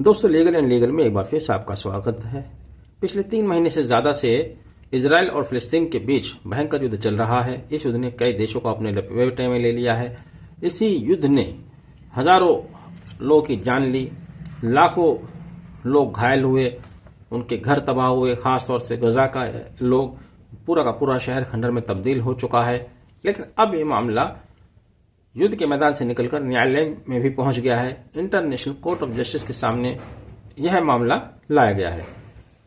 दोस्तों, legal and legal में एक बार फिर आपका स्वागत है। पिछले 3 महीने से ज्यादा से इजराइल और फिलिस्तीन के बीच भयंकर युद्ध चल रहा है। इस युद्ध ने कई देशों को अपने लपेटे में ले लिया है। इसी युद्ध ने हजारों लोगों की जान ली, लाखों लोग घायल हुए, उनके घर तबाह हुए। खासतौर से गजा का लोग, पूरा का पूरा शहर खंडर में तब्दील हो चुका है। लेकिन अब ये मामला युद्ध के मैदान से निकलकर न्यायालय में भी पहुंच गया है। इंटरनेशनल कोर्ट ऑफ जस्टिस के सामने यह मामला लाया गया है।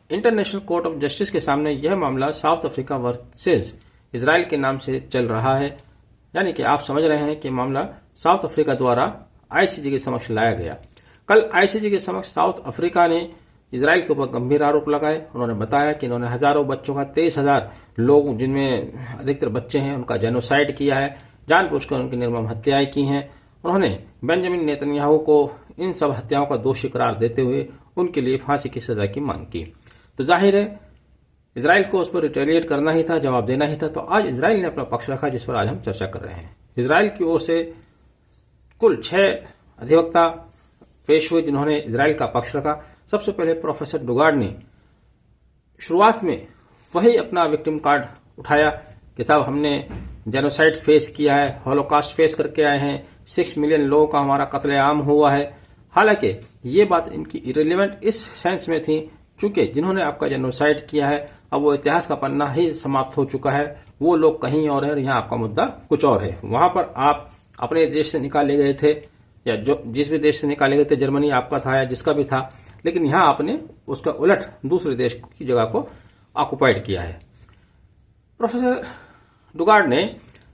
इंटरनेशनल कोर्ट ऑफ जस्टिस के सामने यह मामला साउथ अफ्रीका वर्सेस इजराइल के नाम से चल रहा है। यानी कि आप समझ रहे हैं कि मामला साउथ अफ्रीका द्वारा आईसीजे के समक्ष लाया गया। कल आईसीजे के समक्ष साउथ अफ्रीका ने इजराइल के ऊपर गंभीर आरोप लगाए। उन्होंने बताया कि इन्होंने हजारों बच्चों का, 23,000 लोग जिनमें अधिकतर बच्चे हैं, उनका जेनोसाइड किया है, जानबूझकर उनकी निर्मम हत्याएं की हैं। उन्होंने बेंजामिन नेतन्याहू को इन सब हत्याओं का दोषी करार देते हुए उनके लिए फांसी की सजा की मांग की। तो जाहिर है इजराइल को उस पर रिटेलिएट करना ही था, जवाब देना ही था। तो आज इजराइल ने अपना पक्ष रखा, जिस पर आज हम चर्चा कर रहे हैं। इजराइल की ओर से कुल 6 अधिवक्ता पेश हुए जिन्होंने इजराइल का पक्ष रखा। सबसे पहले प्रोफेसर डुगार्ड ने शुरुआत में वही अपना विक्टिम कार्ड उठाया कि साहब हमने जेनोसाइड फेस किया है, हॉलोकास्ट फेस करके आए हैं, 6 मिलियन लोगों का हमारा कत्लेआम हुआ है। हालांकि ये बात इनकी इरेलीवेंट इस सेंस में थी, चूंकि जिन्होंने आपका जेनोसाइड किया है अब वो इतिहास का पन्ना ही समाप्त हो चुका है। वो लोग कहीं और है और यहाँ आपका मुद्दा कुछ और है। वहां पर आप अपने देश से निकाले गए थे, या जो जिस भी देश से निकाले गए थे, जर्मनी आपका था या जिसका भी था, लेकिन यहाँ आपने उसका उलट दूसरे देश की जगह को ऑक्युपाइड किया है। प्रोफेसर डुगार्ड ने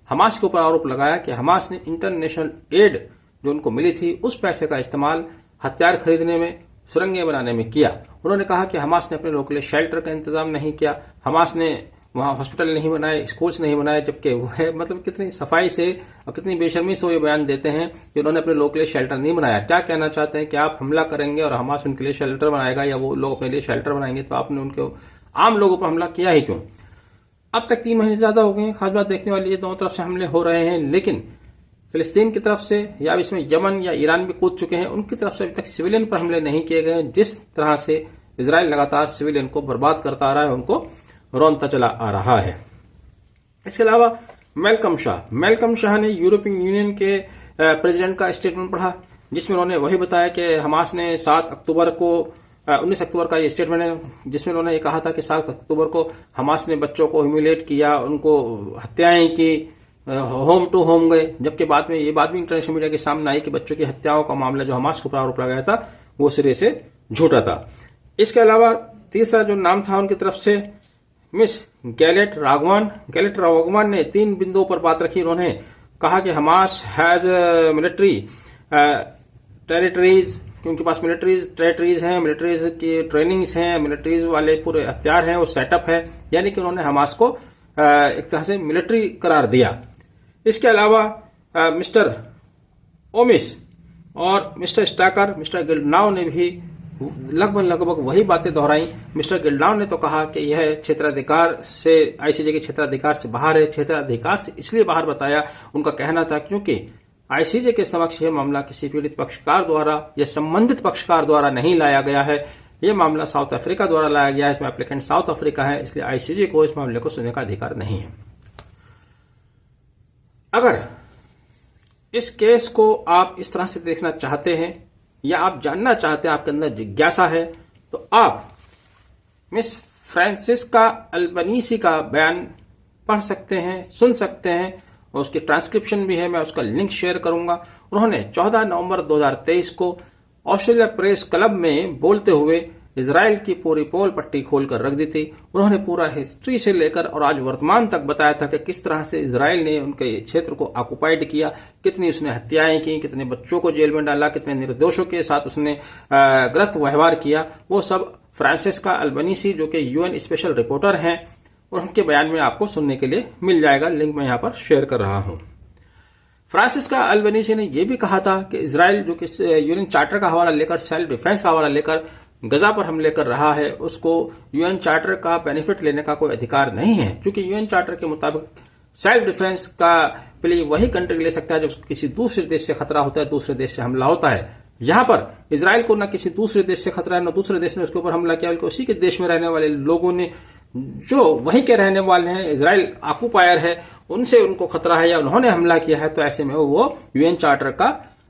हमास के ऊपर आरोप लगाया कि हमास ने इंटरनेशनल एड जो उनको मिली थी उस पैसे का इस्तेमाल हथियार खरीदने में, सुरंगें बनाने में किया। उन्होंने कहा कि हमास ने अपने लोगों के लिए शेल्टर का इंतजाम नहीं किया, हमास ने वहां हॉस्पिटल नहीं बनाए, स्कूल्स नहीं बनाए, जबकि वह मतलब कितनी सफाई से और कितनी बेशर्मी से वो ये बयान देते हैं कि उन्होंने अपने लोगों के लिए शेल्टर नहीं बनाया। क्या कहना चाहते हैं कि आप हमला करेंगे और हमास उनके लिए शेल्टर बनाएगा, या वो लोग अपने लिए शेल्टर बनाएंगे, तो आपने उनके आम लोगों पर हमला किया ही क्यों? अब तक 3 महीने से ज्यादा हो गए हैं। खास बात देखने वाली है, दोनों तरफ से हमले हो रहे हैं, लेकिन फिलिस्तीन की तरफ से या इसमें यमन या ईरान भी कूद चुके हैं, उनकी तरफ से अभी तक सिविलियन पर हमले नहीं किए गए। जिस तरह से इजराइल लगातार सिविलियन को बर्बाद करता आ रहा है, उनको रौंदता चला आ रहा है। इसके अलावा मैल्कम शाह ने यूरोपियन यूनियन के प्रेसिडेंट का स्टेटमेंट पढ़ा, जिसमें उन्होंने वही बताया कि हमास ने 19 अक्टूबर का ये स्टेटमेंट है, जिसमें उन्होंने ये कहा था कि 7 अक्टूबर को हमास ने बच्चों को ह्यूमिलेट किया, उनको हत्याएं की, होम टू होम गए। जबकि बाद में ये बात भी इंटरनेशनल मीडिया के सामने आई कि बच्चों की हत्याओं का मामला जो हमास के ऊपर आरोप लगाया था वो सिरे से झूठा था। इसके अलावा तीसरा जो नाम था उनकी तरफ से, मिस गैलेट राघवान ने 3 बिंदुओं पर बात रखी। उन्होंने कहा कि हमास हैज मिलिट्री टेरिटरीज, कि उनके पास टेरिटरीज हैं, मिलिट्रीज की ट्रेनिंग्स हैं, मिलिट्रीज वाले पूरे हथियार हैं, वो सेटअप है। यानी कि उन्होंने हमास को एक तरह से मिलिट्री करार दिया। इसके अलावा मिस्टर ओमिस और मिस्टर स्टाकर, मिस्टर गिल्डनाउ ने भी लगभग वही बातें दोहराई। मिस्टर गिल्डनाउ ने तो कहा कि यह क्षेत्राधिकार से, आईसीजे के क्षेत्राधिकार से बाहर है। क्षेत्राधिकार से इसलिए बाहर बताया, उनका कहना था क्योंकि आईसीजे के समक्ष यह मामला किसी पीड़ित पक्षकार द्वारा या संबंधित पक्षकार द्वारा नहीं लाया गया है। यह मामला साउथ अफ्रीका द्वारा लाया गया है, इसमें एप्लीकेंट साउथ अफ्रीका है, इसलिए आईसीजे को इस मामले को सुनने का अधिकार नहीं है। अगर इस केस को आप इस तरह से देखना चाहते हैं या आप जानना चाहते हैं, आपके अंदर जिज्ञासा है, तो आप मिस फ्रांसिस्का अल्बनीसी का बयान पढ़ सकते हैं, सुन सकते हैं, और उसकी ट्रांसक्रिप्शन भी है, मैं उसका लिंक शेयर करूंगा। उन्होंने 14 नवंबर 2023 को ऑस्ट्रेलिया प्रेस क्लब में बोलते हुए इजराइल की पूरी पोल पट्टी खोलकर रख दी थी। उन्होंने पूरा हिस्ट्री से लेकर और आज वर्तमान तक बताया था कि किस तरह से इजराइल ने उनके क्षेत्र को ऑक्युपाइड किया, कितनी उसने हत्याएं की, कितने बच्चों को जेल में डाला, कितने निर्दोषों के साथ उसने गलत व्यवहार किया। वो सब फ्रांसिस्का अल्बनीसी, जो कि यूएन स्पेशल रिपोर्टर हैं, और उनके बयान में आपको सुनने के लिए मिल जाएगा। लिंक मैं यहाँ पर शेयर कर रहा हूँ। फ्रांसिस्का अल्बनीसी ने यह भी कहा था कि इजराइल जो कि यूएन चार्टर का हवाला लेकर, सेल्फ डिफेंस का हवाला लेकर गजा पर हमले कर रहा है, उसको यूएन चार्टर का बेनिफिट लेने का कोई अधिकार नहीं है, क्योंकि यूएन चार्टर के मुताबिक सेल्फ डिफेंस का प्ले वही कंट्री ले सकता है जब किसी दूसरे देश से खतरा होता है, दूसरे देश से हमला होता है। यहाँ पर इजराइल को न किसी दूसरे देश से खतरा है, न दूसरे देश ने उसके ऊपर हमला किया, बल्कि उसी के देश में रहने वाले लोगों ने, जो वहीं के रहने वाले हैं, इजराइल ऑक्युपायर है, उनसे उनको खतरा है या उन्होंने हमला किया है, तो ऐसे में वो यूएन चार्टर का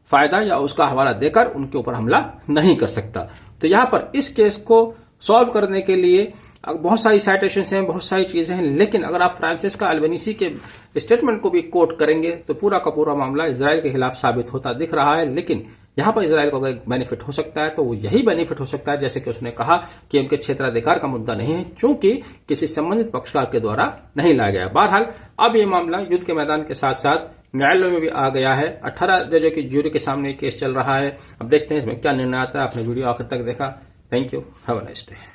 फायदा या उसका हवाला देकर उनके ऊपर हमला नहीं कर सकता। तो यहाँ पर इस केस को सॉल्व करने के लिए बहुत सारी साइटेशंस हैं, बहुत सारी चीजें हैं, लेकिन अगर आप फ्रांसिस्का अल्बेनीसी के स्टेटमेंट को भी कोट करेंगे तो पूरा का पूरा मामला इजराइल के खिलाफ साबित होता दिख रहा है। लेकिन यहाँ पर इजराइल को अगर बेनिफिट हो सकता है तो वो यही बेनिफिट हो सकता है, जैसे कि उसने कहा कि उनके क्षेत्राधिकार का मुद्दा नहीं है, क्योंकि किसी संबंधित पक्षकार के द्वारा नहीं लाया गया। बहरहाल अब ये मामला युद्ध के मैदान के साथ साथ न्यायालय में भी आ गया है। 18 जजों की ज्यूरी के सामने केस चल रहा है। अब देखते हैं इसमें क्या निर्णय आता है। आपने वीडियो आखिर तक देखा। Thank you. Have a nice day.